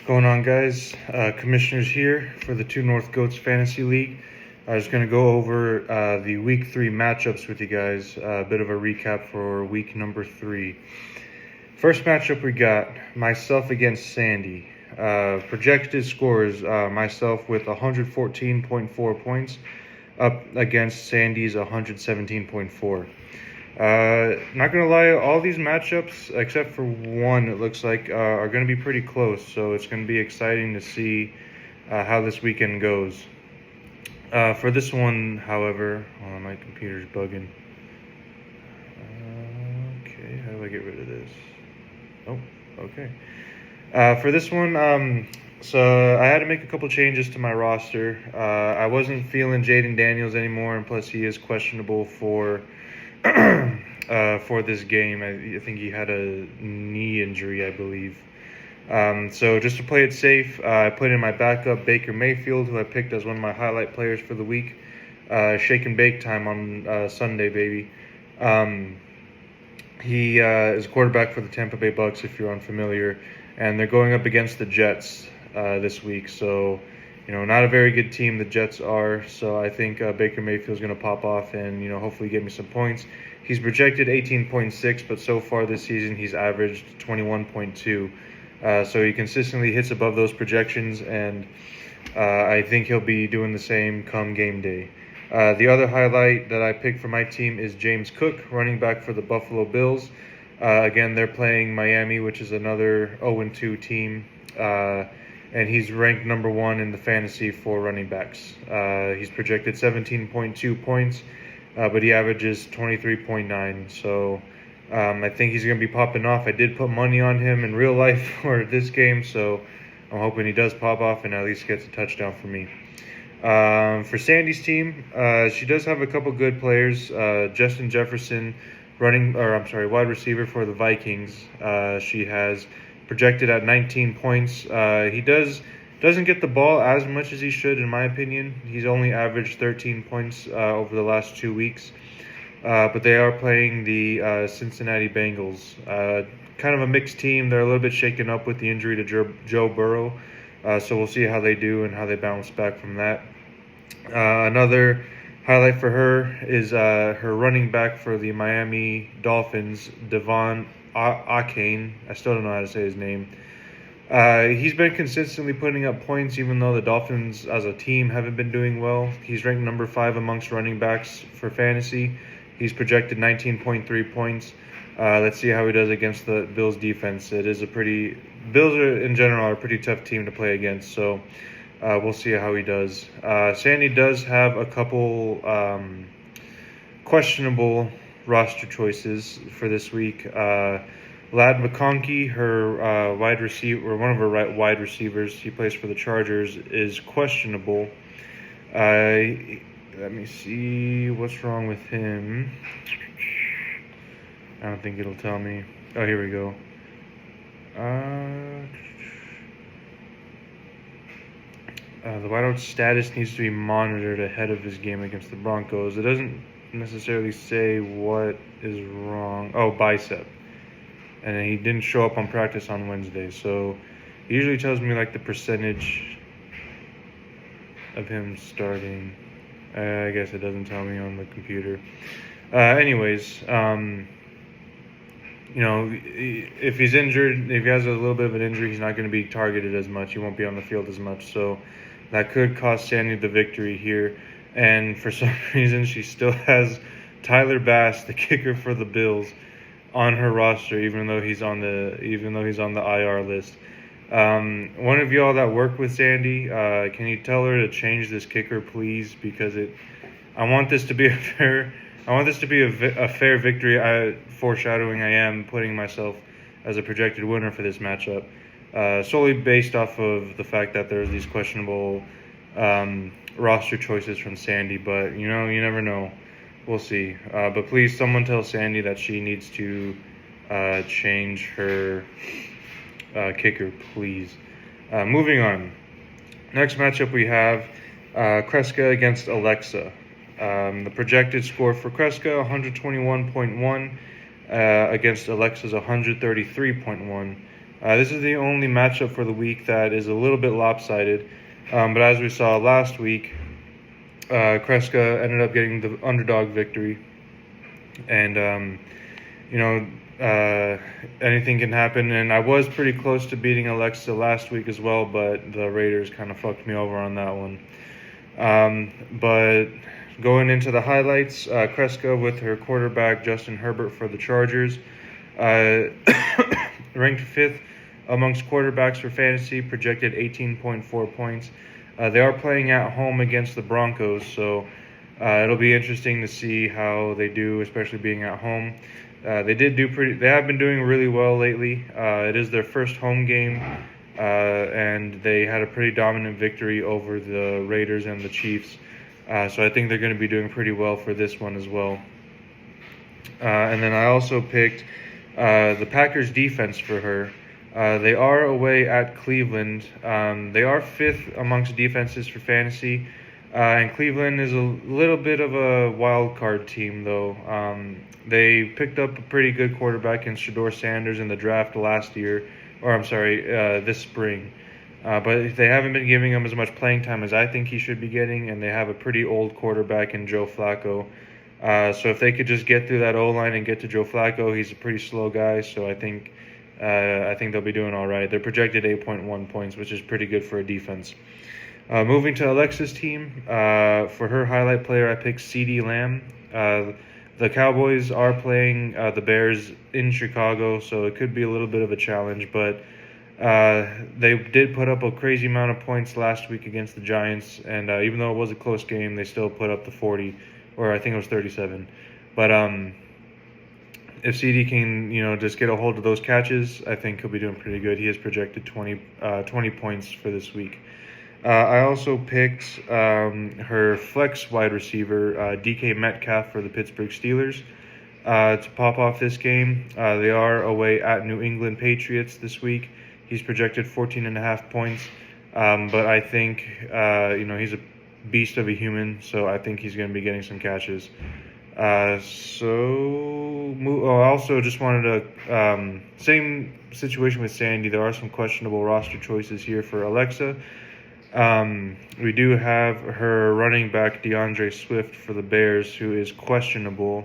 What's going on, guys? Commissioners here for the Two North Goats Fantasy League. I was going to go over the Week 3 matchups with you guys, a bit of a recap for week number 3. First matchup we got, myself against Sandy. Projected scores, myself with 114.4 points, up against Sandy's 117.4. Not gonna lie, all these matchups except for one, it looks like, are gonna be pretty close. So it's gonna be exciting to see how this weekend goes. For this one, however, my computer's bugging. Okay, how do I get rid of this? Oh, okay. For this one, so I had to make a couple changes to my roster. I wasn't feeling Jaden Daniels anymore, and plus he is questionable for this game. I think he had a knee injury, I believe. So just to play it safe, I put in my backup Baker Mayfield, who I picked as one of my highlight players for the week. Shake and bake time on Sunday, baby. He is quarterback for the Tampa Bay Bucks, if you're unfamiliar, and they're going up against the Jets this week. So, not a very good team, the Jets are. So I think Baker Mayfield's going to pop off and, hopefully get me some points. He's projected 18.6, but so far this season he's averaged 21.2. So he consistently hits above those projections, and I think he'll be doing the same come game day. The other highlight that I picked for my team is James Cook, running back for the Buffalo Bills. Again, they're playing Miami, which is another 0-2 team, and he's ranked number 1 in the fantasy for running backs. He's projected 17.2 points, but he averages 23.9. So I think he's going to be popping off. I did put money on him in real life for this game, so I'm hoping he does pop off and at least gets a touchdown for me. For Sandy's team, she does have a couple good players. Justin Jefferson, wide receiver for the Vikings. She has projected at 19 points. He doesn't get the ball as much as he should, in my opinion. He's only averaged 13 points over the last 2 weeks. But they are playing the Cincinnati Bengals. Kind of a mixed team. They're a little bit shaken up with the injury to Joe Burrow. So we'll see how they do and how they bounce back from that. Another highlight for her is her running back for the Miami Dolphins, Devon Achane. I still don't know how to say his name. He's been consistently putting up points even though the Dolphins as a team haven't been doing well. He's ranked number 5 amongst running backs for fantasy. He's projected 19.3 points. Let's see how he does against the Bills defense. Bills in general are a pretty tough team to play against, so we'll see how he does. Sandy does have a couple questionable roster choices for this week. Ladd McConkey, her wide receiver, or one of her wide receivers, he plays for the Chargers, is questionable. Let me see what's wrong with him. I don't think it'll tell me. Oh, here we go. The wideout status needs to be monitored ahead of his game against the Broncos. It doesn't necessarily say what is wrong. Oh, bicep. And he didn't show up on practice on Wednesday. So it usually tells me like the percentage of him starting. I guess it doesn't tell me on the computer. Anyways, if he's injured, if he has a little bit of an injury, he's not going to be targeted as much. He won't be on the field as much. So that could cost Sandy the victory here. And for some reason, she still has Tyler Bass, the kicker for the Bills, on her roster, even though he's on the IR list. One of y'all that work with Sandy, can you tell her to change this kicker, please? Because I want this to be a fair victory. Foreshadowing, I am putting myself as a projected winner for this matchup, solely based off of the fact that there's these questionable roster choices from Sandy. But you never know. We'll see. But please, someone tell Sandy that she needs to change her kicker, please. Moving on. Next matchup we have Kreska against Alexa. The projected score for Kreska, 121.1 against Alexa's 133.1. This is the only matchup for the week that is a little bit lopsided. But as we saw last week, Kreska ended up getting the underdog victory. And, anything can happen. And I was pretty close to beating Alexa last week as well, but the Raiders kind of fucked me over on that one. But going into the highlights, Kreska with her quarterback Justin Herbert for the Chargers, ranked 5th amongst quarterbacks for fantasy, projected 18.4 points. They are playing at home against the Broncos, so it'll be interesting to see how they do, especially being at home. They have been doing really well lately. It is their first home game, and they had a pretty dominant victory over the Raiders and the Chiefs. So I think they're going to be doing pretty well for this one as well. And then I also picked the Packers defense for her. They are away at Cleveland. They are 5th amongst defenses for fantasy. And Cleveland is a little bit of a wild card team, though. They picked up a pretty good quarterback in Shedeur Sanders in the draft this spring. But they haven't been giving him as much playing time as I think he should be getting, and they have a pretty old quarterback in Joe Flacco. So if they could just get through that O-line and get to Joe Flacco, he's a pretty slow guy, so I think they'll be doing all right. They're projected 8.1 points, which is pretty good for a defense. Moving to Alexa's team, for her highlight player, I picked CeeDee Lamb. The Cowboys are playing the Bears in Chicago, so it could be a little bit of a challenge, but they did put up a crazy amount of points last week against the Giants, and even though it was a close game, they still put up the 40, or I think it was 37. But if CeeDee can, just get a hold of those catches, I think he'll be doing pretty good. He has projected 20 points for this week. I also picked her flex wide receiver, DK Metcalf, for the Pittsburgh Steelers, to pop off this game. They are away at New England Patriots this week. He's projected 14.5 points, but I think, he's a beast of a human, so I think he's going to be getting some catches. I also just wanted to, same situation with Sandy. There are some questionable roster choices here for Alexa. We do have her running back DeAndre Swift for the Bears, who is questionable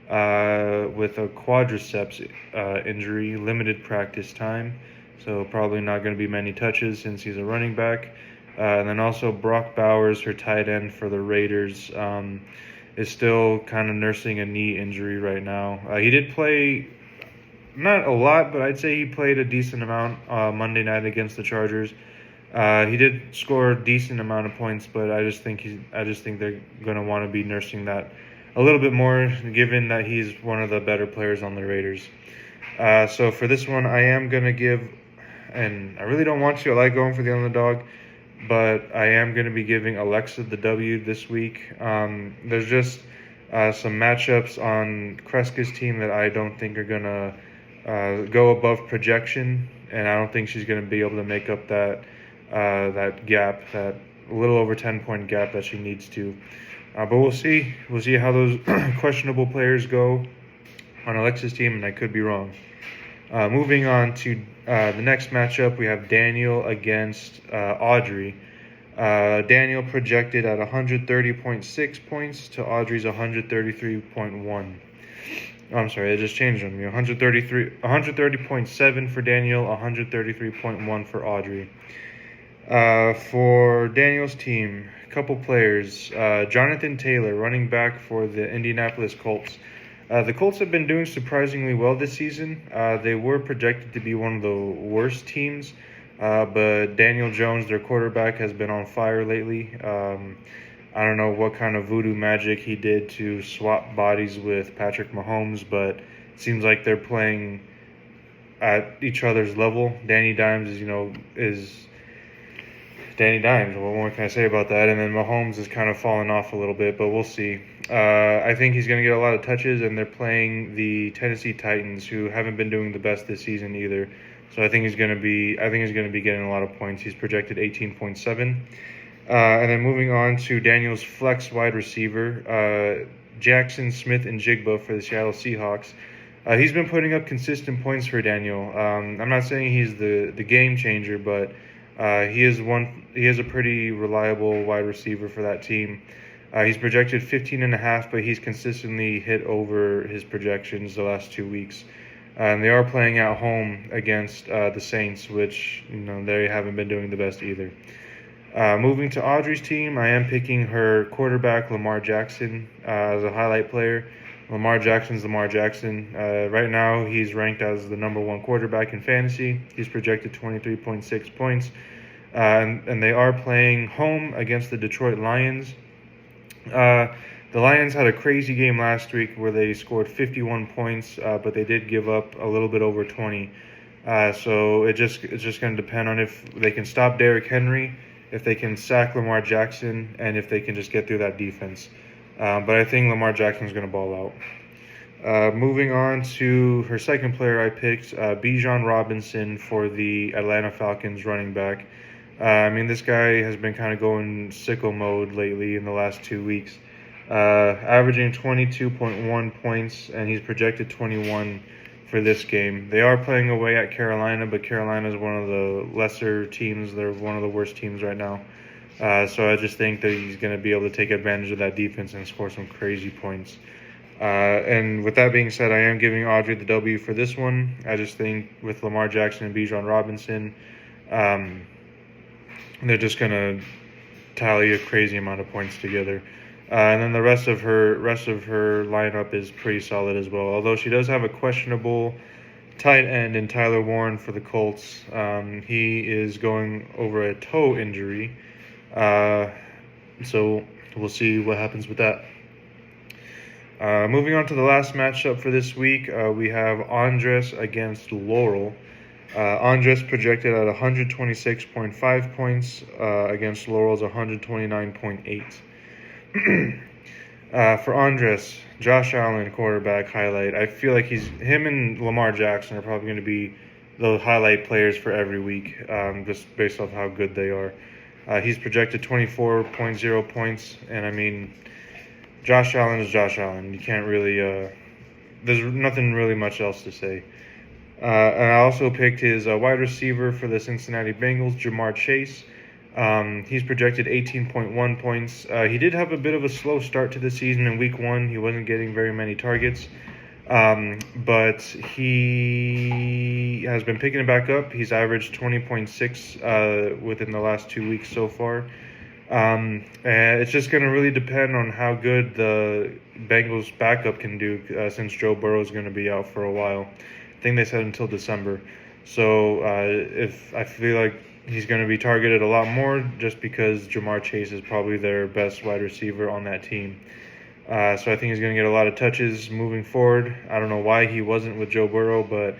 with a quadriceps injury, limited practice time, so probably not going to be many touches since he's a running back. And then also Brock Bowers, her tight end for the Raiders, is still kind of nursing a knee injury right now. He did play, not a lot, but I'd say he played a decent amount Monday night against the Chargers. He did score a decent amount of points, but I just think they're going to want to be nursing that a little bit more, given that he's one of the better players on the Raiders. So for this one, I am going to give, and I really don't want to, I like going for the underdog, but I am going to be giving Alexa the W this week. There's just some matchups on Kreska's team that I don't think are going to go above projection, and I don't think she's going to be able to make up that gap, that a little over 10-point gap that she needs to. But we'll see. We'll see how those questionable players go on Alexa's team, and I could be wrong. Moving on to the next matchup, we have Daniel against Audrey. Daniel projected at 130.6 points to Audrey's 133.1. I'm sorry, I just changed on me. 130.7 for Daniel, 133.1 for Audrey. For Daniel's team, a couple players. Jonathan Taylor, running back for the Indianapolis Colts. The Colts have been doing surprisingly well this season. They were projected to be one of the worst teams, but Daniel Jones, their quarterback, has been on fire lately. I don't know what kind of voodoo magic he did to swap bodies with Patrick Mahomes, but it seems like they're playing at each other's level. Danny Dimes is Danny Dimes. What more can I say about that? And then Mahomes is kind of falling off a little bit, but we'll see. I think he's going to get a lot of touches, and they're playing the Tennessee Titans, who haven't been doing the best this season either. So I think he's going to be getting a lot of points. He's projected 18.7. And then moving on to Daniel's flex wide receiver, Jackson Smith and Jigba for the Seattle Seahawks. He's been putting up consistent points for Daniel. I'm not saying he's the game changer, but he is one. He is a pretty reliable wide receiver for that team. He's projected 15.5, but he's consistently hit over his projections the last 2 weeks. And they are playing at home against the Saints, which they haven't been doing the best either. Moving to Audrey's team, I am picking her quarterback Lamar Jackson as a highlight player. Lamar Jackson's Lamar Jackson. Right now, he's ranked as the number one quarterback in fantasy. He's projected 23.6 points. And they are playing home against the Detroit Lions. The Lions had a crazy game last week where they scored 51 points, but they did give up a little bit over 20. So it's just going to depend on if they can stop Derrick Henry, if they can sack Lamar Jackson, and if they can just get through that defense. But I think Lamar Jackson's going to ball out. Moving on to her second player I picked, Bijan Robinson for the Atlanta Falcons running back. This guy has been kind of going sicko mode lately in the last 2 weeks, averaging 22.1 points, and he's projected 21 for this game. They are playing away at Carolina, but Carolina is one of the lesser teams. They're one of the worst teams right now. So I just think that he's going to be able to take advantage of that defense and score some crazy points. And with that being said, I am giving Audrey the W for this one. I just think with Lamar Jackson and Bijan Robinson, they're just going to tally a crazy amount of points together. And then the rest of her lineup is pretty solid as well. Although she does have a questionable tight end in Tyler Warren for the Colts. He is going over a toe injury. So we'll see what happens with that. Moving on to the last matchup for this week, we have Andres against Laurel. Andres projected at 126.5 points against Laurel's 129.8. For Andres, Josh Allen, quarterback highlight. I feel like him and Lamar Jackson are probably going to be the highlight players for every week, just based off how good they are. He's projected 24.0 points, and Josh Allen is Josh Allen. You can't really, there's nothing really much else to say. And I also picked his wide receiver for the Cincinnati Bengals, Jamar Chase. He's projected 18.1 points. He did have a bit of a slow start to the season in week 1. He wasn't getting very many targets. But he has been picking it back up. He's averaged 20.6 within the last 2 weeks so far. And it's just going to really depend on how good the Bengals backup can do since Joe Burrow is going to be out for a while. I think they said until December. So if I feel like he's going to be targeted a lot more just because Jamar Chase is probably their best wide receiver on that team. So I think he's going to get a lot of touches moving forward. I don't know why he wasn't with Joe Burrow, but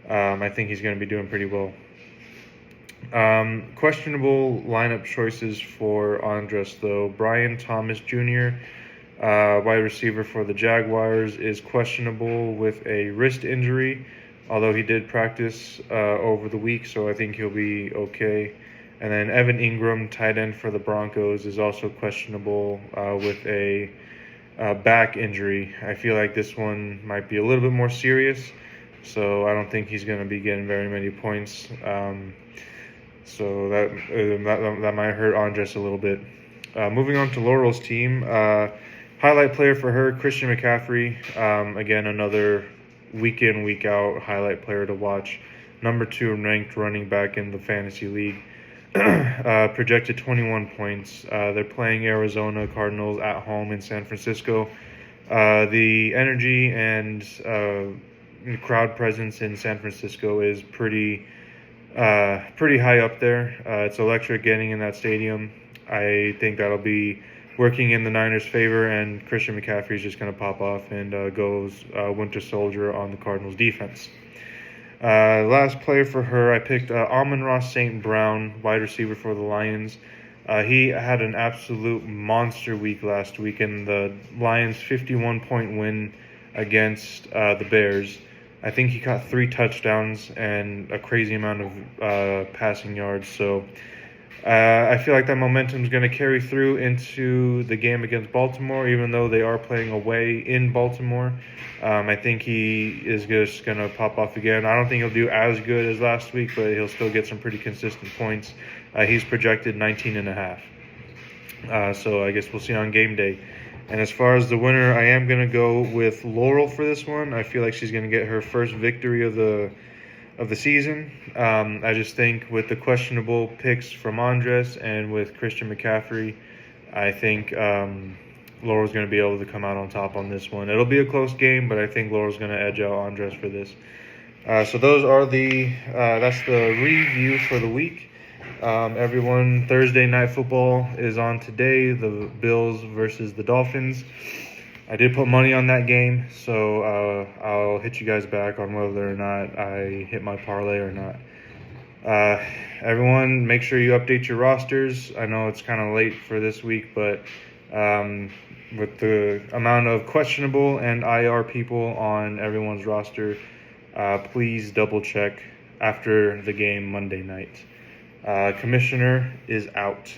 I think he's going to be doing pretty well. Questionable lineup choices for Andres, though. Brian Thomas Jr., wide receiver for the Jaguars, is questionable with a wrist injury, although he did practice over the week, so I think he'll be okay. And then Evan Ingram, tight end for the Broncos, is also questionable with a back injury. I feel like this one might be a little bit more serious, so I don't think he's going to be getting very many points. So that might hurt Andres a little bit. Moving on to Laurel's team, highlight player for her, Christian McCaffrey. Again, another week in, week out highlight player to watch. Number 2 ranked running back in the fantasy league. Projected 21 points. They're playing Arizona Cardinals at home in San Francisco. The energy and crowd presence in San Francisco is pretty high up there. It's electric getting in that stadium. I think that'll be working in the Niners' favor, and Christian McCaffrey is just going to pop off and goes Winter Soldier on the Cardinals' defense. Last player for her, I picked Amon-Ra St. Brown, wide receiver for the Lions. He had an absolute monster week last week in the Lions' 51-point win against the Bears. I think he caught 3 touchdowns and a crazy amount of passing yards. So I feel like that momentum is going to carry through into the game against Baltimore, even though they are playing away in Baltimore. I think he is just going to pop off again. I don't think he'll do as good as last week, but he'll still get some pretty consistent points. He's projected 19.5. So I guess we'll see on game day. And as far as the winner, I am going to go with Laurel for this one. I feel like she's going to get her first victory of the season. I just think with the questionable picks from Andres and with Christian McCaffrey, I think Laurel's going to be able to come out on top on this one. It'll be a close game, but I think Laurel's going to edge out Andres for this. So those are that's the review for the week. Everyone, Thursday Night Football is on today. The Bills versus the Dolphins. I did put money on that game, so I'll hit you guys back on whether or not I hit my parlay or not. Everyone, make sure you update your rosters. I know it's kind of late for this week, but with the amount of questionable and IR people on everyone's roster, please double check after the game Monday night. Commissioner is out.